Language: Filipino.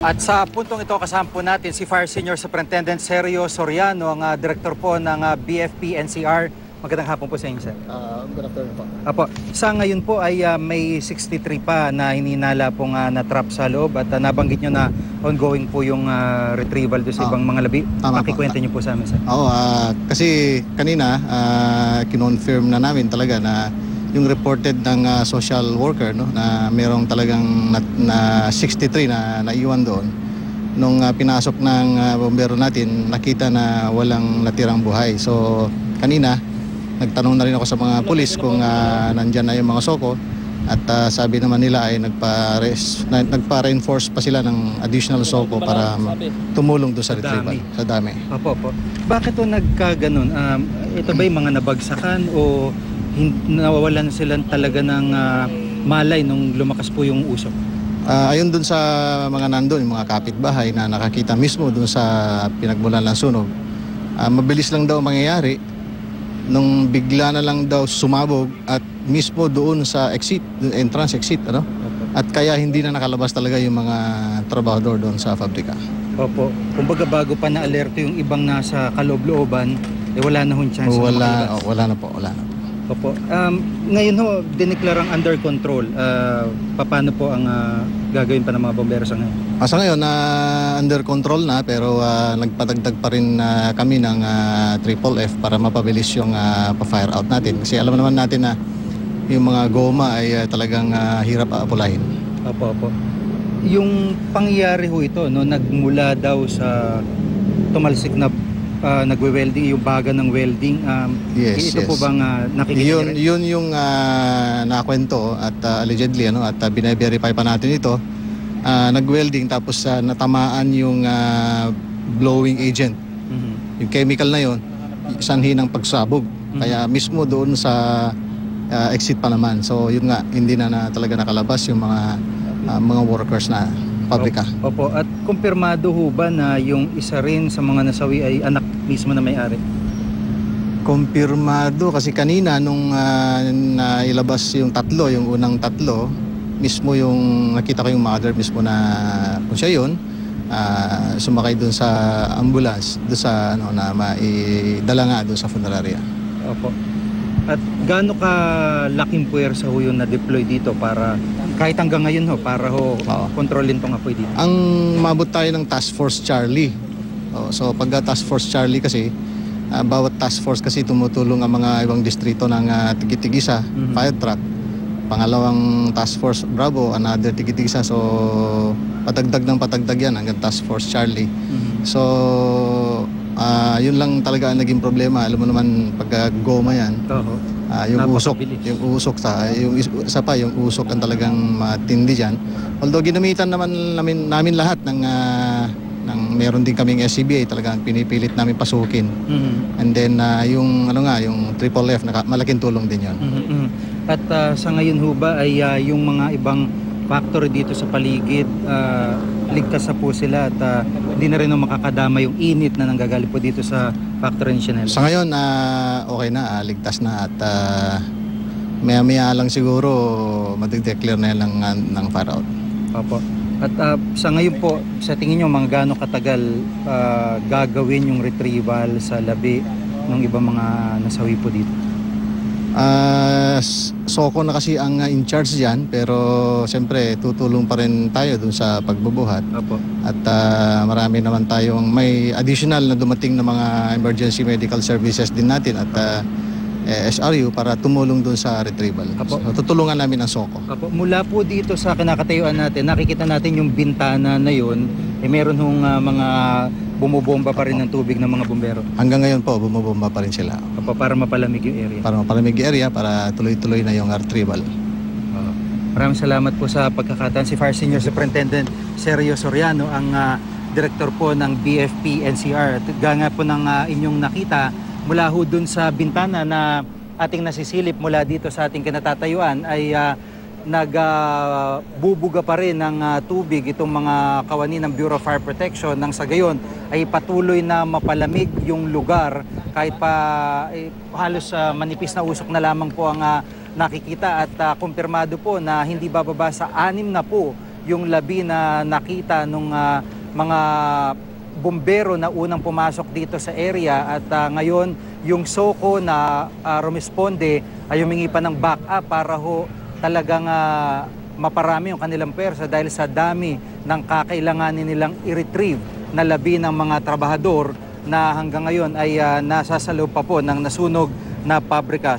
At sa puntong ito, kasama po natin si Fire Senior Superintendent Sergio Soriano, ang Director po ng BFP NCR. Magandang hapon po sa inyo, sir. Good afternoon po. Apo, sa ngayon po ay may 63 pa na hininala pong na-trap sa loob at nabanggit nyo na ongoing po yung retrieval doon sa ibang mga labi. Pakikwento nyo po sa amin, sir. Oo, kasi kanina kinonfirm na namin talaga na yung reported ng social worker, no, na merong talagang na 63 na naiwan doon. Nung pinasok ng bombero natin, nakita na walang natirang buhay. So kanina nagtanong na rin ako sa mga pulis kung nandyan na yung mga soko at sabi naman nila ay nagpa-reinforce pa sila ng additional soko para tumulong doon sa retrieval. Sa dami. Opo. Bakit to nagkaganon? Ito ba yung mga nabagsakan o nawawalan sila talaga ng malay nung lumakas po yung usok? Ayun doon sa mga nandun, yung mga kapitbahay na nakakita mismo doon sa pinagmulan ng sunog, mabilis lang daw mangyayari nung bigla na lang daw sumabog at mismo doon sa exit, entrance exit, ano? At kaya hindi na nakalabas talaga yung mga trabahador doon sa fabrika. Opo. Kumbaga bago pa na-alerto yung ibang nasa kaloob-looban, wala na hong chance. Wala na po. Opo. Ngayon ho, dineklarang under control. Paano po ang gagawin pa ng mga bombero sa ngayon? Sa ngayon, under control na, pero nagpadagdag pa rin kami ng triple F para mapabilis yung pa-fire out natin. Kasi alam naman natin na yung mga goma ay talagang hirap apulahin. Opo. Yung pangyayari ho ito, no, nagmula daw sa tumalsik na nagwe-welding, yung baga ng welding. Yes. Po bang nakikita rin? Yun yung nakwento at allegedly, at bine-verify pa natin ito. Nag-welding tapos natamaan yung blowing agent. Yung chemical na yun, sanhi ng pagsabog. Kaya mismo doon sa exit pa naman. So yun nga, hindi na talaga nakalabas yung mga workers na pabrika. Opo. At kumpirmado ho ba na yung isa rin sa mga nasawi ay anak mismo na may-ari? Kumpirmado kasi kanina nung nailabas yung tatlo, yung unang tatlo, mismo yung nakita ko yung mother mismo na kung siya yun, sumakay dun sa ambulance, dun sa na maidala nga dun sa funeraria. Opo. At gaano ka laking puwersa ho yung na-deploy dito para kahit hanggang ngayon ho, para ho kontrolin tong apoy dito? Ang mabot tayo ng Task Force Charlie. So pagka Task Force Charlie kasi, bawat task force kasi tumutulong ang mga ibang distrito ng Tigit-Tigisa, fire truck. Pangalawang Task Force Bravo, another Tigit-Tigisa. So patagdag ng patagdag yan hanggang Task Force Charlie. So yun lang talaga ang naging problema. Alam mo naman pagka goma yan, yung usok yung usok ang talagang matindi dyan. Although ginamitan namin lahat ng meron din kaming SCBA, talagang pinipilit namin pasukin. And then yung triple F, malaking tulong din yun. At sa ngayon ho ba ay yung mga ibang factory dito sa paligid, ligtas na po sila at hindi na rin makakadama yung init na nanggagaling po dito sa factory ni Chanel? Sa ngayon, okay na, ligtas na at maya-maya lang siguro mag-declare na yan ng fire out. Opo. At sa ngayon po, sa tingin nyo, mga gaano katagal gagawin yung retrieval sa labi ng ibang mga nasawi po dito? Soko na kasi ang in charge dyan, pero siyempre tutulong pa rin tayo dun sa pagbubuhat. Opo. At marami naman tayong may additional na dumating na mga emergency medical services din natin at SRU para tumulong dun sa retrieval. So, tutulungan namin ang soko. Opo. Mula po dito sa kinakatayuan natin, nakikita natin yung bintana na yun, meron hong mga bumubomba pa rin ng tubig ng mga bumbero. Hanggang ngayon po, bumubomba pa rin sila. Opo, para mapalamig yung area. Para mapalamig yung area, para tuloy-tuloy na yung retrieval. Maraming salamat po sa pagkakataon. Si Fire Senior Superintendent Sergio Soriano, ang Director po ng BFP NCR. At gaya po ng inyong nakita, mula ho dun sa bintana na ating nasisilip mula dito sa ating kinatatayuan ay nagbubuga pa rin ng tubig itong mga kawani ng Bureau of Fire Protection nang sa gayon ay patuloy na mapalamig yung lugar kahit pa halos manipis na usok na lamang po ang nakikita at kumpirmado po na hindi bababa sa 6 na po yung labi na nakita nung mga bumbero na unang pumasok dito sa area at ngayon yung SOCO na rumisponde ay humingi pa ng backup para ho talagang maparami yung kanilang pwersa dahil sa dami ng kakailanganin nilang i-retrieve na labi ng mga trabahador na hanggang ngayon ay nasa sa loob pa po ng nasunog na pabrika.